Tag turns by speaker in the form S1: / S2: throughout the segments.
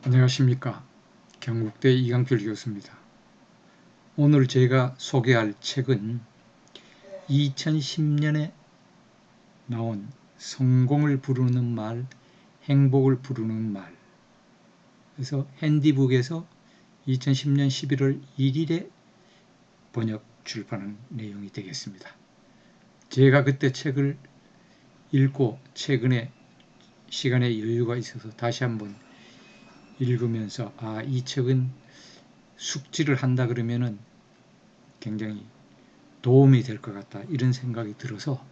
S1: 안녕하십니까. 경북대 이강필 교수입니다. 오늘 제가 소개할 책은 2010년에 나온 성공을 부르는 말, 행복을 부르는 말. 그래서 핸디북에서 2010년 11월 1일에 번역 출판한 내용이 되겠습니다. 제가 그때 책을 읽고 최근에 시간에 여유가 있어서 다시 한번 읽으면서 이 책은 숙지를 한다 그러면은 굉장히 도움이 될 것 같다 이런 생각이 들어서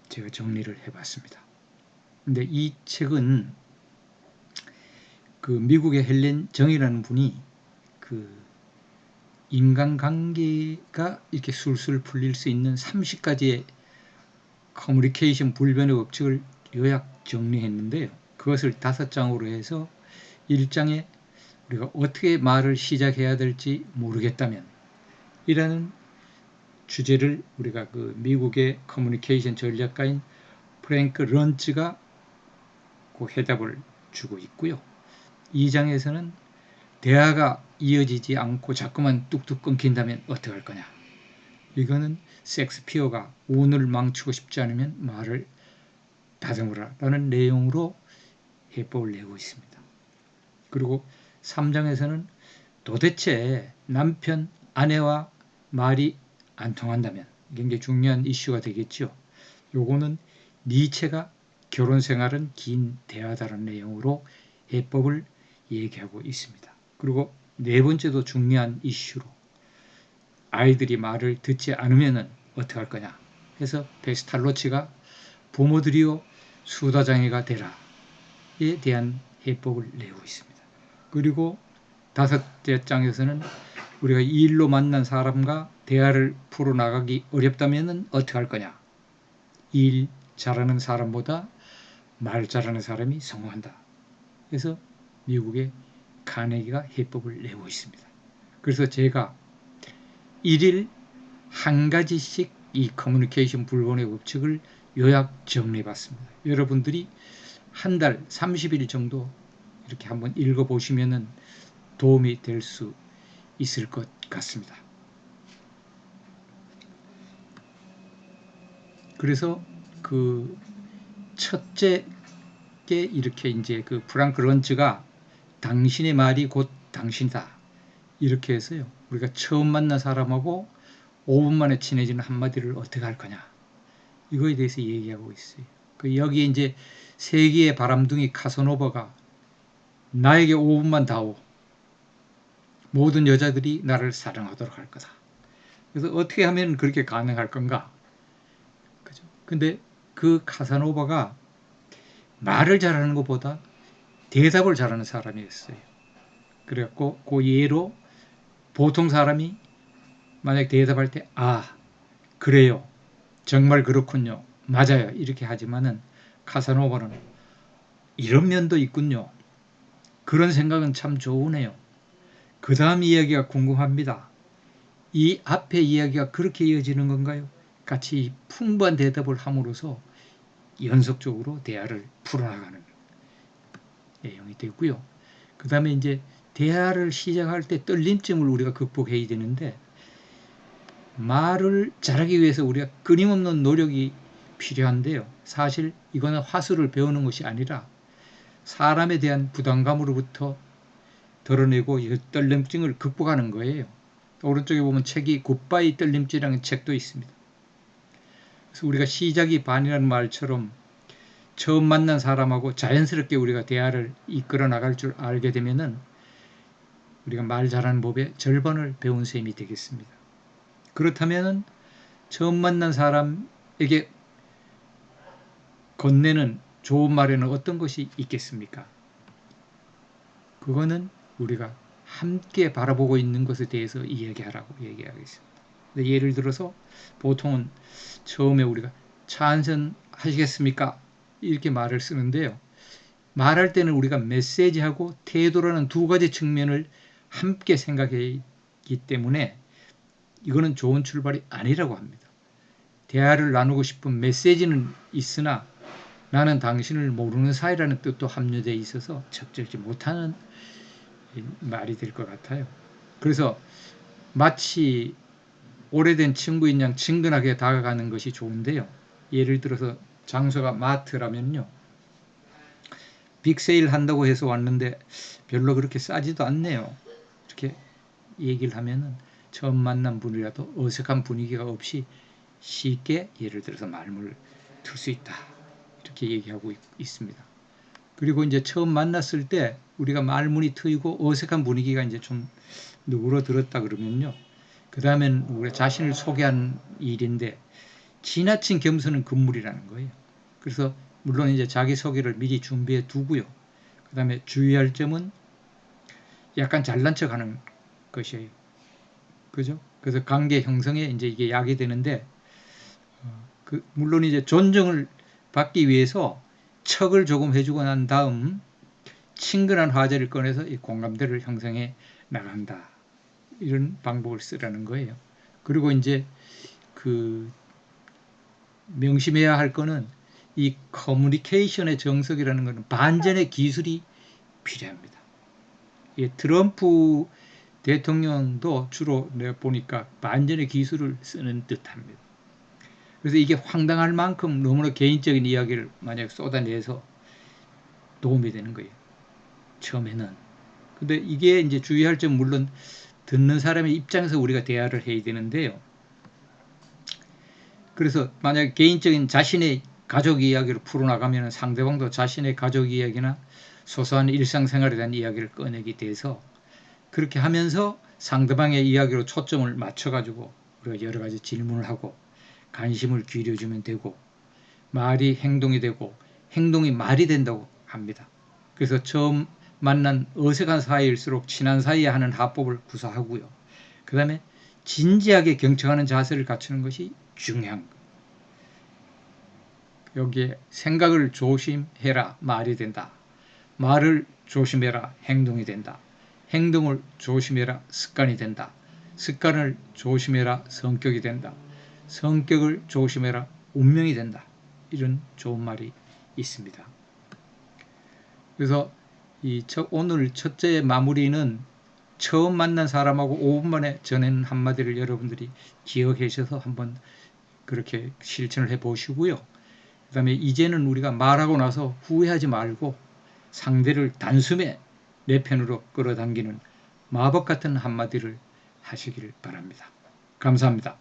S1: 제가 정리를 해봤습니다. 근데 이 책은 그 미국의 헬렌 정이라는 분이 그 인간관계가 이렇게 술술 풀릴 수 있는 30가지의 커뮤니케이션 불변의 법칙을 요약 정리했는데요. 그것을 5장으로 해서 1장에 우리가 어떻게 말을 시작해야 될지 모르겠다면 이라는 주제를 우리가 그 미국의 커뮤니케이션 전략가인 프랭크 런츠가 그 해답을 주고 있고요. 2장에서는 대화가 이어지지 않고 자꾸만 뚝뚝 끊긴다면 어떻게 할 거냐. 이거는 섹스피어가 운을 망치고 싶지 않으면 말을 다듬으라 라는 내용으로 해법을 내고 있습니다. 그리고 3장에서는 도대체 남편, 아내와 말이 안 통한다면 굉장히 중요한 이슈가 되겠죠. 요거는 니체가 결혼 생활은 긴 대화다라는 내용으로 해법을 얘기하고 있습니다. 그리고 네 번째도 중요한 이슈로 아이들이 말을 듣지 않으면 어떻게 할 거냐 해서 베스탈로치가 부모들이요 수다장애가 되라에 대한 해법을 내고 있습니다. 그리고 5째 장에서는 우리가 일로 만난 사람과 대화를 풀어나가기 어렵다면 어떻게 할 거냐. 일 잘하는 사람보다 말 잘하는 사람이 성공한다. 그래서 미국의 카네기가 해법을 내고 있습니다. 그래서 제가 1일 한 가지씩 이 커뮤니케이션 불변의 법칙을 요약 정리해봤습니다. 여러분들이 한 달 30일 정도 이렇게 한번 읽어보시면 도움이 될 수 있을 것 같습니다. 그래서 그 첫째 게 이렇게 이제 그 프랑크 런츠가 당신의 말이 곧 당신이다. 이렇게 해서요. 우리가 처음 만난 사람하고 5분 만에 친해지는 한마디를 어떻게 할 거냐. 이거에 대해서 얘기하고 있어요. 그 여기에 이제 세계의 바람둥이 카사노바가 나에게 5분만 다오. 모든 여자들이 나를 사랑하도록 할 거다. 그래서 어떻게 하면 그렇게 가능할 건가? 그죠? 근데 그 카사노바가 말을 잘하는 것보다 대답을 잘하는 사람이었어요. 그래갖고 그 예로 보통 사람이 만약 대답할 때 그래요. 정말 그렇군요. 맞아요. 이렇게 하지만은 카사노바는 이런 면도 있군요. 그런 생각은 참 좋으네요. 그 다음 이야기가 궁금합니다. 이 앞에 이야기가 그렇게 이어지는 건가요? 같이 풍부한 대답을 함으로써 연속적으로 대화를 풀어나가는 내용이 되고요. 그 다음에 이제 대화를 시작할 때 떨림점을 우리가 극복해야 되는데 말을 잘하기 위해서 우리가 끊임없는 노력이 필요한데요. 사실 이거는 화술을 배우는 것이 아니라 사람에 대한 부담감으로부터 덜어내고 이 떨림증을 극복하는 거예요. 오른쪽에 보면 책이 굿바이 떨림증이라는 책도 있습니다. 그래서 우리가 시작이 반이라는 말처럼 처음 만난 사람하고 자연스럽게 우리가 대화를 이끌어 나갈 줄 알게 되면은 우리가 말 잘하는 법의 절반을 배운 셈이 되겠습니다. 그렇다면 처음 만난 사람에게 건네는 좋은 말에는 어떤 것이 있겠습니까? 그거는 우리가 함께 바라보고 있는 것에 대해서 이야기하라고 얘기하겠습니다. 예를 들어서 보통은 처음에 우리가 차 한잔 하시겠습니까? 이렇게 말을 쓰는데요. 말할 때는 우리가 메시지하고 태도라는 두 가지 측면을 함께 생각하기 때문에 이거는 좋은 출발이 아니라고 합니다. 대화를 나누고 싶은 메시지는 있으나 나는 당신을 모르는 사이라는 뜻도 함유되어 있어서 적절치 못하는 말이 될 것 같아요. 그래서 마치 오래된 친구인 양 친근하게 다가가는 것이 좋은데요. 예를 들어서 장소가 마트라면요. 빅세일 한다고 해서 왔는데 별로 그렇게 싸지도 않네요. 이렇게 얘기를 하면은 처음 만난 분이라도 어색한 분위기가 없이 쉽게 예를 들어서 말문을 틀 수 있다. 이렇게 얘기하고 있습니다. 그리고 이제 처음 만났을 때 우리가 말문이 트이고 어색한 분위기가 이제 좀 누그러들었다 그러면요. 그 다음엔 우리 자신을 소개한 일인데 지나친 겸손은 금물이라는 거예요. 그래서 물론 이제 자기소개를 미리 준비해 두고요. 그 다음에 주의할 점은 약간 잘난 척 하는 것이에요. 그죠? 그래서 관계 형성에 이제 이게 약이 되는데, 물론 이제 존중을 받기 위해서 척을 조금 해주고 난 다음 친근한 화제를 꺼내서 이 공감대를 형성해 나간다. 이런 방법을 쓰라는 거예요. 그리고 이제 그 명심해야 할 거는 이 커뮤니케이션의 정석이라는 것은 반전의 기술이 필요합니다. 예, 트럼프 대통령도 주로 내가 보니까 반전의 기술을 쓰는 듯합니다. 그래서 이게 황당할 만큼 너무나 개인적인 이야기를 만약 쏟아내서 도움이 되는 거예요. 처음에는. 근데 이게 이제 주의할 점 물론 듣는 사람의 입장에서 우리가 대화를 해야 되는데요. 그래서 만약 개인적인 자신의 가족 이야기를 풀어나가면 상대방도 자신의 가족 이야기나 소소한 일상생활에 대한 이야기를 꺼내게 돼서 그렇게 하면서 상대방의 이야기로 초점을 맞춰가지고 우리가 여러 가지 질문을 하고 관심을 기울여주면 되고 말이 행동이 되고 행동이 말이 된다고 합니다. 그래서 처음 만난 어색한 사이일수록 친한 사이에 하는 합법을 구사하고요. 그 다음에 진지하게 경청하는 자세를 갖추는 것이 중요한 거예요. 여기에 생각을 조심해라 말이 된다. 말을 조심해라 행동이 된다. 행동을 조심해라 습관이 된다. 습관을 조심해라 성격이 된다. 성격을 조심해라 운명이 된다. 이런 좋은 말이 있습니다. 그래서 오늘 첫째 마무리는 처음 만난 사람하고 5분 만에 전하는 한마디를 여러분들이 기억하셔서 한번 그렇게 실천을 해 보시고요. 그 다음에 이제는 우리가 말하고 나서 후회하지 말고 상대를 단숨에 내 편으로 끌어당기는 마법 같은 한마디를 하시길 바랍니다. 감사합니다.